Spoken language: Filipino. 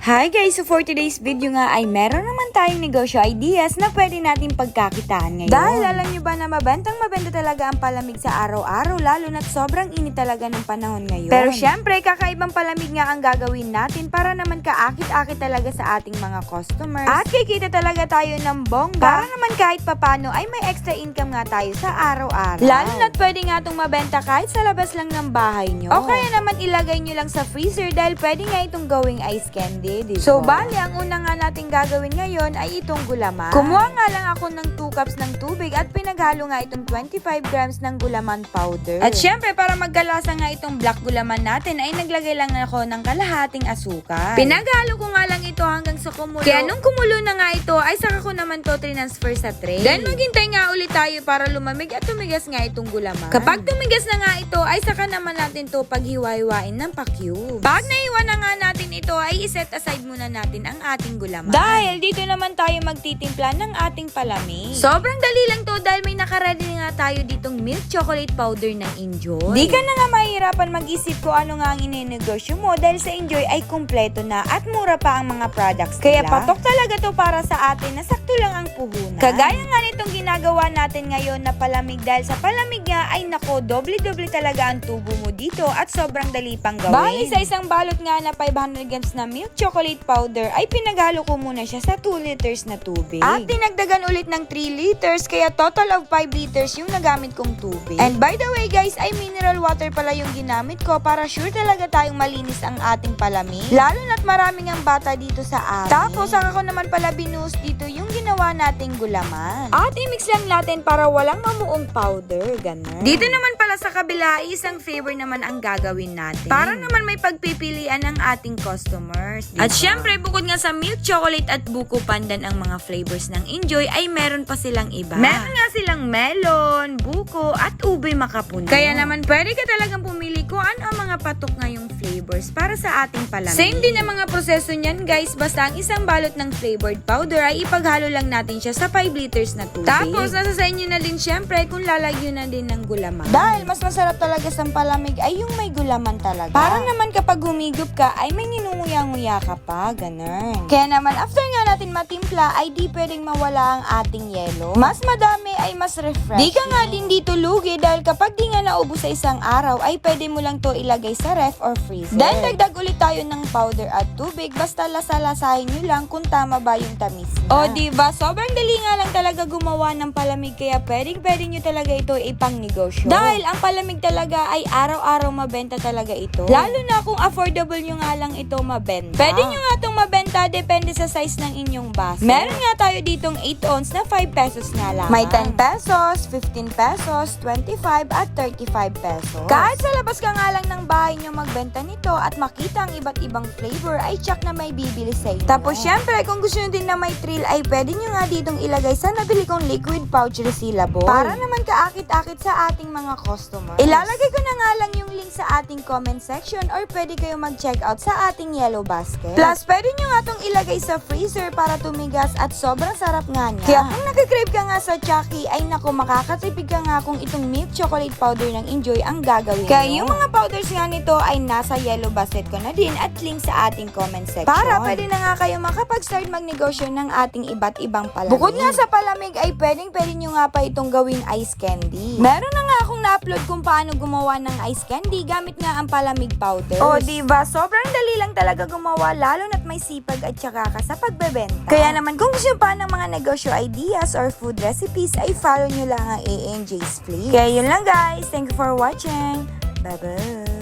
Hi guys! So for today's video nga ay meron naman tayong negosyo ideas na pwede natin pagkakitaan ngayon. Dahil alam nyo ba na mabenta talaga ang palamig sa araw-araw lalo na't sobrang init talaga ng panahon ngayon. Pero syempre, kakaibang palamig nga ang gagawin natin para naman kaakit-akit talaga sa ating mga customers. At kikita talaga tayo ng bongga para naman kahit papano ay may extra income nga tayo sa araw-araw. Lalo na't pwede nga itong mabenta kahit sa labas lang ng bahay nyo. O kaya naman ilagay nyo lang sa freezer dahil pwede nga itong gawing ice candy. Diba? So, bali, ang una nga natin gagawin ngayon ay itong gulaman. Kumuha nga lang ako ng 2 cups ng tubig at pinaghalo nga itong 25 grams ng gulaman powder. At syempre, para magkalasa nga itong black gulaman natin, ay naglagay lang ako ng kalahating asukal. Pinaghalo ko nga lang ito hanggang sa kumulo. Kaya nung kumulo na nga ito, ay saka ko naman to transfer sa tray. Then, maghintay nga ulit tayo para lumamig at tumigas nga itong gulaman. Kapag tumigas na nga ito, ay saka naman natin to paghiwa-hiwain ng pa-cubes. Pag naiwa na nga natin ito, ay iset aside muna natin ang ating gulaman. Dahil dito naman tayo magtitimpla ng ating palamig. Sobrang dali lang to dahil may nakaredy nga tayo ditong milk chocolate powder ng Enjoy. Di ka na nga mahirapan mag-isip kung ano nga ang ininegosyo mo dahil sa Enjoy ay kumpleto na at mura pa ang mga products nila. Kaya patok talaga to para sa atin na sakto lang ang puhunan. Kagaya nga nitong ginagawa natin ngayon na palamig dahil sa palamig nga ay nako, doble-doble talaga ang tubo mo dito at sobrang dali pang gawin. Bali sa isang balot nga na 500 grams na milk chocolate powder ay pinaghalo ko muna siya sa 2 liters na tubig. At dinagdagan ulit ng 3 liters kaya total of 5 liters yung nagamit kong tubig. And by the way guys, ay mineral water pala yung ginamit ko para sure talaga tayong malinis ang ating palamig. Lalo na't maraming ang bata dito sa amin. Tapos saka ko naman pala binuhos dito yung ginawa nating gulaman. At i-mix lang natin para walang mamuong powder. Ganun. Dito naman pala sa kabila, isang flavor naman ang gagawin natin. Para naman may pagpipilian ng ating customers. Diba? At syempre, bukod nga sa milk chocolate at buko pandan ang mga flavors ng Enjoy, ay meron pa silang iba. Meron nga silang melon, buko, at ube makapuno. Kaya naman pwede ka talagang pumili kung ano ang mga patok ngayong flavors para sa ating palamig. Same din ang mga proseso niyan guys, basta ang isang balot ng flavored powder ay ipaghalo lang natin siya sa 5 liters na tubig. Tapos nasa sa inyo na din syempre kung lalagyan na din ng gulaman. Dahil mas masarap talaga sa palamig ay yung may gulaman talaga. Para naman kapag humigop ka ay may ninunguya-nguya ka pa, ganun. Kaya naman after nga natin matimpla ay di pwedeng mawala ang ating yelo. Mas madami ay mas refreshing. Di ka nga din dito lugi dahil kapag di nga naubos sa isang araw ay pwede mo lang to ilagay sa ref or freezer. Then dagdag ulit tayo ng powder at tubig basta lasa-lasahin nyo lang kung tama ba yung tamis na. O diba, sobrang dali nga lang talaga gumawa ng palamig kaya pwede nyo talaga ito ipang negosyo. Dahil ang palamig talaga ay araw-araw mabenta talaga ito. Lalo na kung affordable nyo nga lang ito mabenta. Pwede nyo nga itong mabenta depende sa size ng inyong baso. Meron nga tayo ditong 8 ounce na 5 pesos nga lang. May 10 pesos, 15 pesos, 25 at 35 pesos. Kahit sa labas ka nga lang ng bahay nyo magbenta nito at makita ang iba't ibang flavor ay tsak na may bibili sa inyo. Tapos syempre kung gusto nyo din na may thrill ay pwede nyo nga ditong ilagay sa nabili kong liquid pouch resealable. Para naman kaakit-akit sa ating mga customers. Ilalagay ko na nga lang yung link sa ating comment section or pwede kayo mag-check out sa ating yellow basket. Plus pwede nyo nga itong ilagay sa freezer para tumigas at sobrang sarap nga niya. Kaya kung nagkikrave ka nga sa Chucky ay naku, makakatipid ka nga kung itong milk chocolate powder ng Enjoy ang gagawin. Kaya yung mga powders nga nito ay nasa yellow basket ko na din at link sa ating comment section. Para pwede na nga kayo makapag-start magnegosyo ng ating iba't ibang palamig. Bukod nga sa palamig ay pwede nyo nga pa itong gawing ice candy. Meron na nga akong na-upload kung paano gumawa ng ice candy gamit nga ang palamig powders. O diba, sobrang dali lang talaga gumawa lalo na't may sipag at tsaka ka sa pagbebenta. Kaya naman kung gusto pa ng mga negosyo ideas or food recipes ay follow nyo lang ang ANJ's Flix. Kaya yun lang guys, thank you for watching. Bye bye.